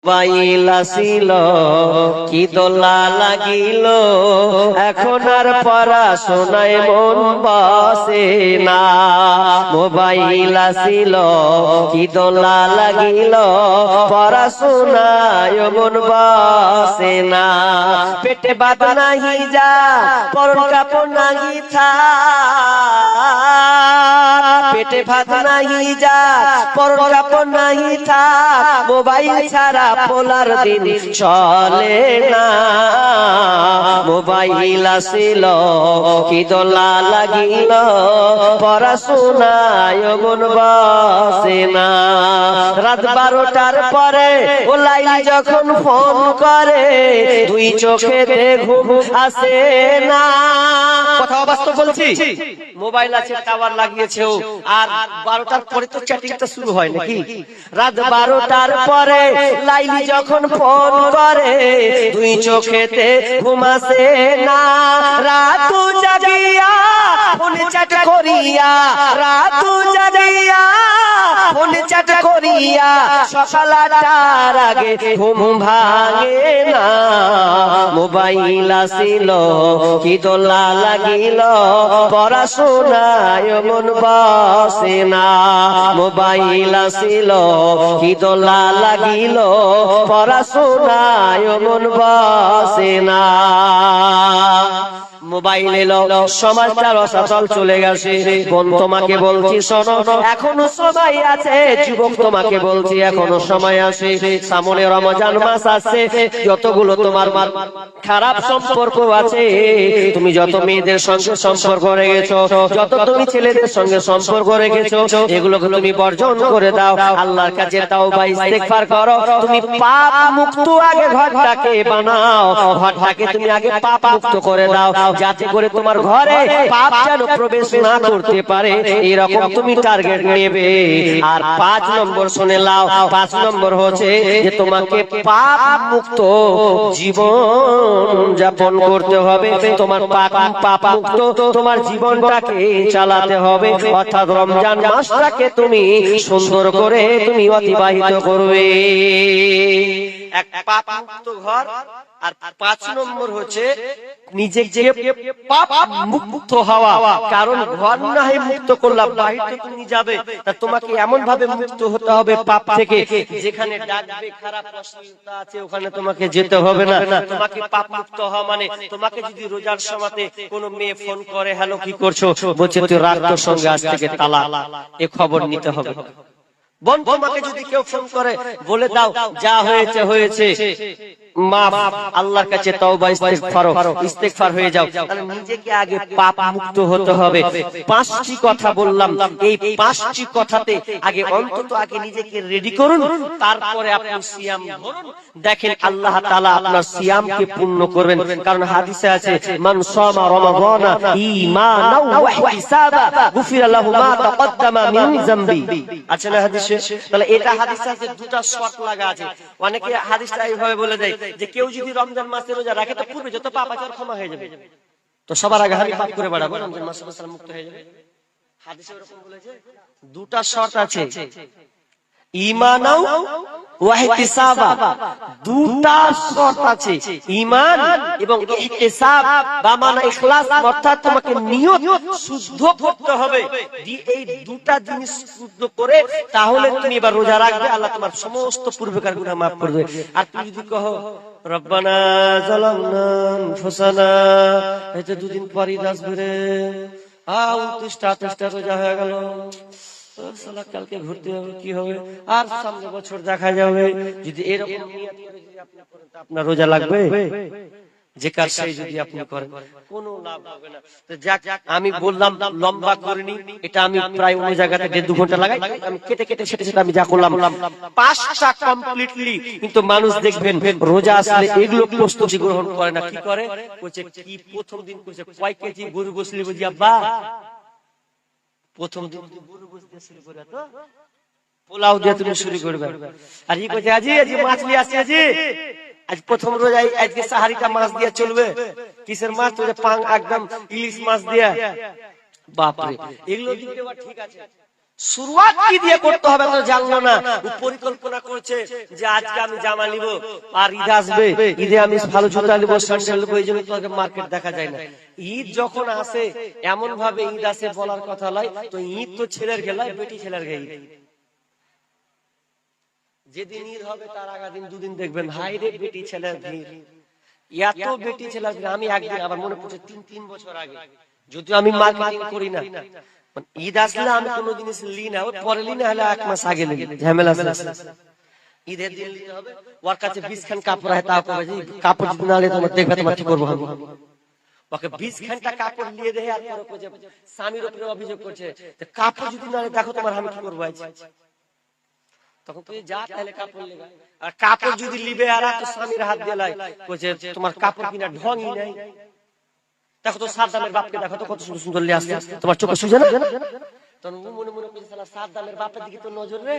Mobile আসিল কি দোলা লাগিল, এখন আর পড়াশোনায় মন বসে না। মোবাইল আসিল কি দোলা লাগিল, পড়াশোনায় মন বসে না। পেটে ভাত নাহি যা, পরন কাপড় নাহি থা, পেটে ভাত নাহি যা, পরন কাপড় নাহি থা, মোবাইল ছাড়া পোলার দিন চলে না। মোবাইল আসিল কি দোলা লাগিল, পড়াশোনায় মন বসে না। রাত 12টার পরে ও লাইলি যখন ফোন করে, দুই চোখেতে ঘুম আসে না। কথা বাস্তব বলছি। মোবাইল আছে, টাওয়ার লাগিয়েছে ও, আর 12টার পরে তো চ্যাটিংটা শুরু হয় নাকি? রাত 12টার পরে লাইলি যখন ফোন করে, দুই চোখেতে ঘুম আসে না। রাত জাগিয়া ফোন চ্যাট করিয়া, রাত জাগিয়া ফোন চ্যাট করিয়া, সকাল 8টার আগে ঘুম ভাঙে না। মোবাইল আসিল কি দোলা লাগিল, পড়াশোনায় মন বসে না। মোবাইল আসিল কি দোলা লাগিল, পড়াশোনায় মন বসে না। মোবাইল এলো, সমাজটা রসাতল চলে গেছে। বোন তোমাকে বলছি শোনো, এখনো সময় আছে। যুবক তোমাকে বলছি এখনো সময় আছে। সামনে রমজান মাস আসছে। যতগুলো তোমার খারাপ সম্পর্ক আছে, তুমি যত মেয়েদের সঙ্গে সম্পর্ক রেখেছো, যত তুমি ছেলেদের সঙ্গে সম্পর্ক রেখেছো, এগুলোকে তুমি বর্জন করে দাও। আল্লাহর কাছে তাওবা ইস্তেগফার করো। তুমি পাপ মুক্ত আগে ঘরটাকে বানাও, ঘরটাকে তুমি আগে পাপ মুক্ত করে দাও, যাতে করে তোমার ঘরে পাপ যেন প্রবেশ না করতে পারে, এরকম তুমি টার্গেট নেবে। আর 5 নম্বর শুনে নাও, 5 নম্বর হচ্ছে যে তোমাকে পাপ মুক্ত জীবন যাপন করতে হবে। তোমার পাপ মুক্ত তোমার জীবনটাকে চালাতে হবে, অর্থাৎ রমজান মাসটাকে তুমি সুন্দর করে তুমি অতিবাহিত করবে। এক পাপ মুক্ত ঘর। আর 5 নম্বর হচ্ছে নিজেকে পাপ মুক্ত হওয়া। কারণ ঘর না হয় মুক্ত করলাম, বাহিরে তুমি যাবে, তা তোমাকে এমন ভাবে মুক্ত হতে হবে পাপ থেকে, যেখানে ডাকবে খারাপ অশ্লীলতা আছে ওখানে তোমাকে যেতে হবে না। তোমাকে পাপ মুক্ত হওয়া মানে, তোমাকে যদি রোজার সময়তে কোনো মেয়ে ফোন করে, হ্যালো কি করছো, বলছে তুই রাগ, তোর সঙ্গে আজ থেকে তালাক, এ খবর নিতে হবে। বোন তোমাকে যদি কেউ ফোন করে, বলে দাও যা হয়েছে হয়েছে, মাফ, আল্লাহর কাছে তওবা ইস্তেগফার হয়ে যাও। তাহলে নিজেকে আগে পাপ মুক্ত হতে হবে। 5টি কথা বললাম, এই 5টি কথাতে আগে অন্তত আগে নিজেকে রেডি করুন, তারপরে আপনি সিয়াম ধরুন। দেখেন আল্লাহ তাআলা আপনার সিয়ামকে পূর্ণ করবেন। কারণ হাদিসে আছে, মান সামা রমাদানা ঈমানাও ওয়া ইহতিসাবা গুফিরা লাহু মা তাকদ্দামা মিন যামবি। আছে না হাদিসে? তাহলে এটা হাদিসে আছে, দুটো শর্ত লাগা আছে। অনেকে হাদিসটা এইভাবে বলে দেয় যে কেউ যদি রমজান মাসে রোজা রাখে তো পূর্বে যত পাপ আছে ক্ষমা হয়ে যাবে, তো সবার আগে আমি পাপ করে বাড়াবো, রমজান মাসে মুক্ত হয়ে যাবে। হাদিসে এরকম বলেছে। দুটো শর্ত আছে, ঈমানাও ওয়া ইহতিসাবা, দুটো শর্ত আছে, ঈমান এবং ইহতিসাব, বা মানে ইখলাস, অর্থাৎ তোমাকে নিয়ত শুদ্ধ করতে হবে। এই দুটো জিনিস শুদ্ধ করে তাহলে তুমি এবার রোজা রাখবে, আল্লাহ তোমার সমস্ত পূর্বেকার গুনাহ maaf করবে। আর তুমি যদি কহো রব্বানা যালামনা আনফুসানা, এটা দুদিন পরই আসবে রে, 29টা রোজা হয়ে গেল, কালকে ঘুরতে হবে, কি হবে, আর সামনে বছর দেখা যাবে, যদি এরকম নিয়ত করে যদি আপনি করেন, আপনার রোজা লাগবে? যে কাজ সেই যদি আপনি করেন কোনো লাভ হবে না। তো যাক, আমি বললাম লম্বা করিনি, এটা আমি প্রায় অন্য জায়গাতে 1.5-2 ঘন্টা লাগাই, আমি কেটে কেটে সেটা আমি যা করলাম 5টা কমপ্লিটলি। কিন্তু মানুষ দেখবেন রোজা আসলে এগুলো প্রস্তুতি গ্রহণ করে না। কি করে? বলছে কি প্রথম দিন কইছে কয় কেজি গরু গোশলি বুঝি আব্বা, প্রথম দিন গরু গোশলি শুরু করে তো পোলাও দিয়ে তুমি শুরু করবে। আর ই কইছে আজি মাছ নিয়ে আসছে, আজ প্রথম রোজায় আজকে সাহারিটা মাছ দিয়ে চলবে। কিসের মাছ? তো পাং, একদম ইলিশ মাছ দিয়ে। বাপরে, এগুলো দিতে ঠিক আছে, শুরুয়াত কি দিয়ে করতে হবে তো জানলো না, পরিকল্পনা করছে যে আজকে আমি জামা নিব, আর ঈদ আসবে, ঈদে আমি ভালো জুতা নিব, স্যান্ডেল নিব, এই জন্য তোমাকে মার্কেট দেখা যায় না। ঈদ যখন আসে এমন ভাবে ঈদ আসে বলার কথা নয়, তো ঈদ তো ছেলের গেলায়, বেটি ছেলের গে ঈদ। যেদিন ঈদ হবে তার আগা দিন দুদিন দেখবেন হাই রে বেটি ছেলের ভিড়, এত বেটি ছেলের ভিড়। আমি একদিন আবার মনে পড়ছে 3 বছর আগে, যদিও আমি মার্কেটিং করি না, ঈদ আসলে আমি কোনো জিনিস লি না, পরে লি না হলে 1 মাস আগে লি, ঝামেলা আছে। ঈদের দিন নিতে হবে, ওর কাছে 20 খান কাপড় আছে, তাও কবে যে কাপড় যদি না নিলে তোমার দেখবে তোমার কি করবো আমি, ওকে 20 খানটা কাপড় নিয়ে দেয়, আর পরে কই যে স্বামীর উপরে অভিযোগ করছে কাপড় যদি না নিলে দেখো তোমার আমি কি করবো আজ। তখন তুই যা তাহলে কাপড় লেগা, আর কাপড় যদি লিবে আর তো স্বামীর হাত দিয়ে লাই কইছে তোমার কাপড় কিনা ঢংই নাই। দেখো তো সাদ্দামের বাপকে দেখো তো কত সুন্দর সুন্দর লিয়ে আসছে, তোমার চোখে সুজে না? তখন মনে মনে কইছে শালা সাদ্দামের বাপের দিকে তো নজর রে,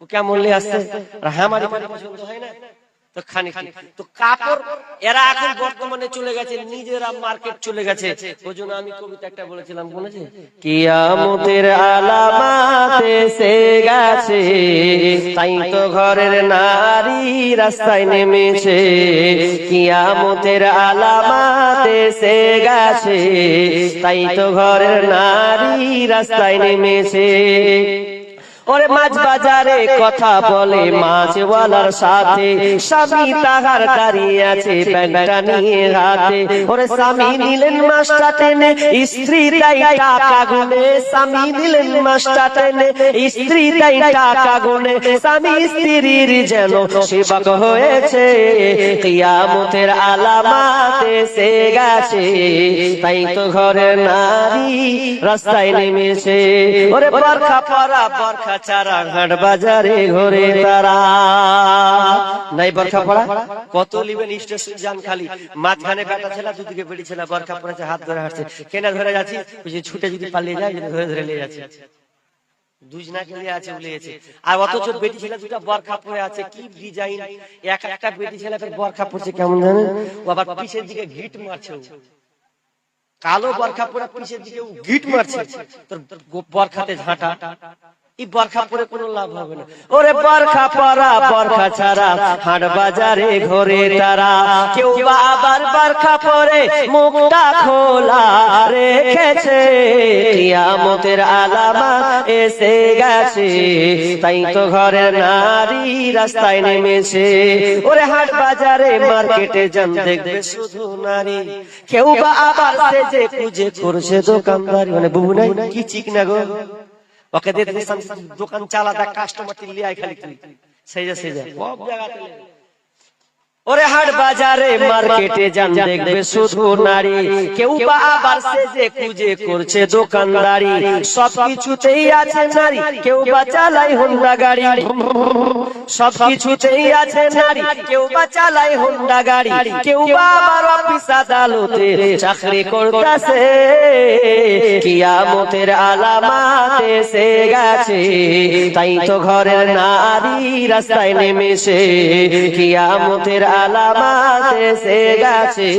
ও কেমন লিয়ে আসছে, আর আমারই পছন্দ হয় না। তো খানিক তো কাপড় এরা এখন বর্তমানে চলে গেছে, নিজেরা মার্কেট চলে গেছে। ওজন্য আমি কবিতা একটা বলেছিলাম, বলেছে কিয়ামতের আলামাত এসে গেছে, তাই তো ঘরের নারী রাস্তায় নেমেছে। কিয়ামতের আলামাত এসে গেছে, তাই তো ঘরের নারী রাস্তায় নেমেছে। ওরে মাছ বাজারে কথা বলে মাছওয়ালার সাথে, স্বামী তাহার দাঁড়িয়ে আছে ব্যাগটা নিয়ে হাতে। ওরে স্বামী নিলেন মাছটা টেনে, স্ত্রী তাই টাকা গুনে, স্বামী নিলেন মাছটা টেনে, স্ত্রী তাই টাকা গুনে, স্বামী স্ত্রীর যেন সেবক হয়েছে। কিয়ামতের আলামাত এসে গেছে, তাই তো ঘরের নারী রাস্তায় নেমেছে। ওরে বরখা পরা বরখা ছাড়া হাট বাজারে ঘরে তারা, নাই বরখা পড়া কত লিবেন স্টেশন যান খালি, মাঝখানে বেটা ছেলে, দুদিকে বেটি ছেলে, বরখা পড়েছে, হাত ধরে হাঁটছে, কেনা ধরে যাচ্ছি, ছুটে যদি পালিয়ে যায় ধরে ধরে নিয়ে যাচ্ছে, দুজনাকে নিয়ে আছে উলিয়েছে। আর অথচ বেটি ছেলে দুটা বরখা পরে আছে, কি ডিজাইন, একটা বেটি ছেলে বরখা পড়ছে কেমন জানেন, ও আবার পিছের দিকে ঘিট মারছে, কালো বরখা পরে পিছের দিকে ঘিট মারছে, তোর বরখাতে ঝাঁটা, এই বরখা পরে কোনো লাভ হবে না। ওরে বরখা পরা বরখা ছাড়া হাট বাজারে ঘরে তারা, কেউ বা আবার বরখা পরে মুখটা খোলা রেখেছে। কিয়ামতের আলামাত এসে গেছে, তাই তো ঘরের নারী রাস্তায় নেমেছে। ওরে হাট বাজারে মার্কেটে যান দেখবে শুধু নারী, কেউ বা আবার সেজে কুজে করছে দোকানদারি, মানে বুবু নাই কি চিক না গো, ওকে দিয়ে দোকান চালাতে কাস্টমার লিয়ে আয় খালি তুই সেজে সেজে সব জায়গাতে। ওরে হাট বাজারে মার্কেটে যান দেখবে শুধু নারী, কেউ বা আবার সেজে কুজে করছে দোকানদারি, সবকিছুতেই আছে নারী, কেউ বা চালায় হোন্ডা গাড়ি, সবকিছুতেই আছে নারী, কেউ বা চালায় হোন্ডা গাড়ি, কেউ বা আবার অফিস আদালতে চাকরি করতেছে। কিয়ামতের আলামাত এসে গেছে, তাই তো ঘরের নারী রাস্তায় নেমেছে। কিয়ামতের আলামাত এসে গেছে,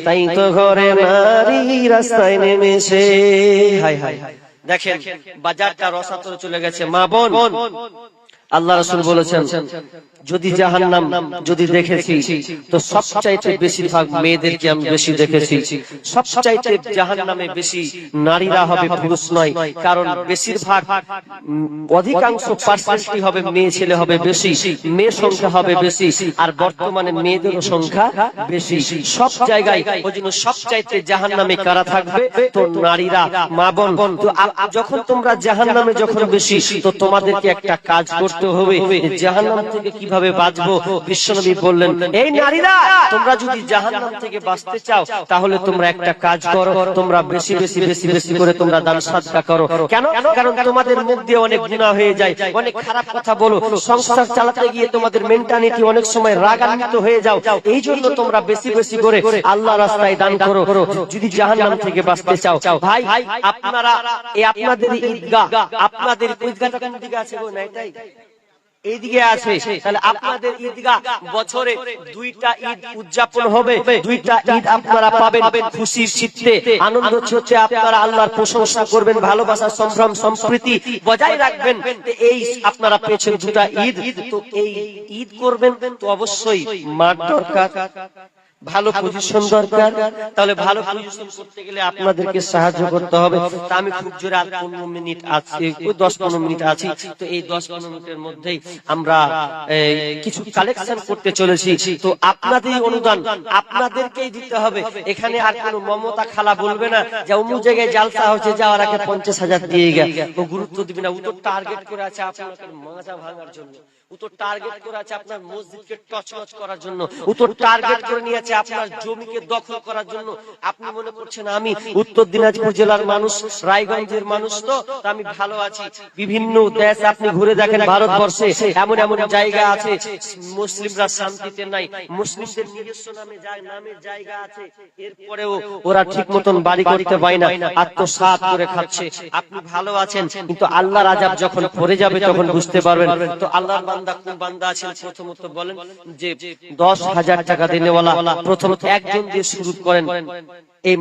তাই তো ঘরের নারী রাস্তায় নেমেছে। হায় হায়, দেখেন বাজারটা রসাতলে চলে গেছে। মা বোন, আল্লাহ রাসূল বলেছেন যদি জাহান্নাম যদি দেখেছি তো সবচাইতে বেশিরভাগ মেয়েদেরকে আমি বেশি দেখেছি, সবচাইতে জাহান্নামে বেশি নারীরা হবে, পুরুষ নয়। কারণ বেশিরভাগ অধিকাংশ পার্সেন্টই হবে মেয়ে, ছেলে হবে বেশি, মেয়ে সংখ্যা হবে বেশি, আর বর্তমানে মেয়েদের সংখ্যা বেশি সব জায়গায়। ওই জন্য সবচাইতে জাহান্নামে কারা থাকবে, তো নারীরা। মা বোন, তো যখন তোমরা জাহান্নামে যখন বেশি, তো তোমাদেরকে একটা কাজ করতে হবে, জাহান্নাম থেকে কিভাবে বাঁচবো। বিশ্বনবী বললেন, এই নারীরা তোমরা যদি জাহান্নাম থেকে বাঁচতে চাও তাহলে তোমরা একটা কাজ করো, তোমরা বেশি বেশি বেশি বেশি করে তোমরা দান সাদকা করো। কেন? কারণ তোমাদের মুখ দিয়ে অনেক গুনাহ হয়ে যায়, অনেক খারাপ কথা বলো, সংসার চালাতে গিয়ে তোমাদের মেন্টালিটি অনেক সময় রাগান্বিত হয়ে যাও। এই জন্য তোমরা বেশি বেশি করে আল্লাহ রাস্তায় দান করো যদি জাহান্নাম থেকে বাঁচতে চাও। ভাই আপনারা এই আপনাদের ঈদগাহ, আপনাদের ঈদগাহটা কোন দিকে আছে গো? না এটাই এইদিকে আছে, তাহলে আপনাদের ঈদগাহ বছরে দুইটা ঈদ উদযাপন হবে, দুইটা ঈদ আপনারা পাবেন খুশির চিত্তে, আনন্দ চিত্তে আপনারা আল্লাহর প্রশংসা করবেন, ভালোবাসা সম্ভ্রম সম্প্রীতি বজায় রাখবেন। এই আপনারা পেয়েছেন দুটা ঈদ, তো এই ঈদ করবেন তো অবশ্যই মাঠ দরকার, ভালো পজিশন দরকার। তাহলে ভালো পজিশন করতে গেলে আপনাদেরকে সাহায্য করতে হবে। তা আমি খুব জোরে আর 15 মিনিট আছে, 10-15 মিনিট আছি, তো এই 10-15 মিনিটের মধ্যেই আমরা কিছু কালেকশন করতে চলেছি। তো আপনাদের অনুদান আপনাদেরকেই দিতে হবে। এখানে আর কোনো মমতা খালা বলবে না যে অমুক জায়গায় জালসা হচ্ছে, যাওয়ার আগে 50,000 দিয়ে গেল, ও গুরুত্ব দিবে না। ও তো টার্গেট করে আছে আপনাকে মাজা ভাঙার জন্য, ও তো টার্গেট করে আছে আপনার মসজিদকে টচমচ করার জন্য, ও তো টার্গেট করে নিয়েছে আপনার জমিকে দখল করার জন্য। আপনি মনে করছেন আমি উত্তর দিনাজপুর জেলার মানুষ, রায়গঞ্জের মানুষ, তো আমি ভালো আছি। বিভিন্ন দেশ আপনি ঘুরে দেখেন, ভারতবর্ষে এমন এমন জায়গা আছে মুসলিমরা শান্তিতে নাই, মুসলিমদের নিজস্ব নামের জায়গা আছে, এরপরেও ওরা ঠিক মতন বাড়ি করতে পায় না, আত্মসাৎ করে খাচ্ছে। আপনি ভালো আছেন, কিন্তু আল্লাহর আযাব যখন পড়ে যাবে তখন বুঝতে পারবেন। তো আল্লাহর বান্দা কোন বান্দা আছেন প্রথমত বলেন, যে 10,000 টাকা দেনেওয়ালা প্রথম একজন দিয়ে শুরু করেন। এই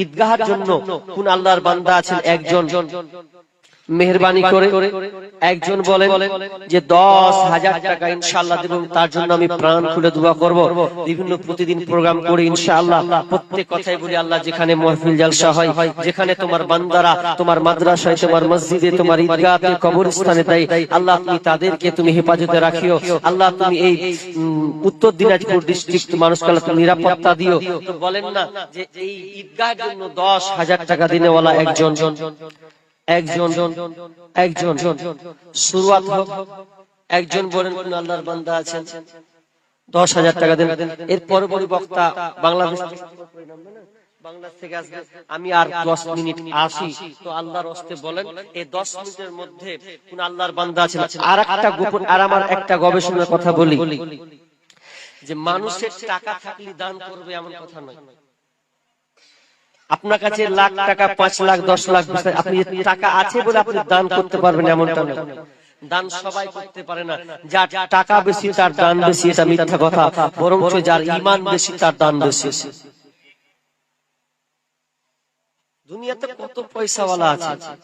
ঈদগাহের জন্য কোন আল্লাহর বান্দা আছেন একজন মেহেরবানি করে একজন বলেন যে 10,000 টাকা ইনশাআল্লাহ দেব, তার জন্য আমি প্রাণ খুলে দোয়া করব। বিভিন্ন প্রতিদিন প্রোগ্রাম করে ইনশাআল্লাহ প্রত্যেক কথাই বলি, আল্লাহ যেখানে মাহফিল জালসা হয়, যেখানে তোমার বান্দারা তোমার মাদ্রাসায়, তোমার মসজিদে, তোমার ঈদগাহে, কবরস্থানে দেয়, আল্লাহ তুমি তাদেরকে তুমি হেফাজতে রাখিও। আল্লাহ তুমি এই উত্তর দিনাজপুর ডিস্ট্রিক্ট মানুষকে আল্লাহ তুমি নিরাপত্তা দিও। তো বলেন না যে এই ঈদগাহের জন্য 10,000 টাকা দিনেওয়ালা একজন শুরুয়াত হোক। একজন বলেন কোন আল্লাহর বান্দা আছেন 10,000 টাকা দেন। এর পরবর্তী বক্তা বাংলাদেশ থেকে আসবে, আমি আর 10 মিনিট আসি। তো আল্লাহর রাস্তে বলেন এই 10 মিনিটের মধ্যে কোন আল্লাহর বান্দা আছেন। আর একটা গোপন, আর আমার একটা গবেষণার কথা বলি, যে মানুষের টাকা থাকলে দান করবে এমন কথা নয়। আপনার কাছে লাখ টাকা, 5 লাখ, 10 লাখ, আপনি টাকা আছে বলে আপনি দান করতে পারবেন এমনটা নয়। দান সবাই করতে পারে না, যার টাকা বেশি তার দান বেশি, এটা মিথ্যা কথা। বরং যার ঈমান বেশি তার দান বেশি। দুনিয়াতে কত পয়সাওয়ালা আছে,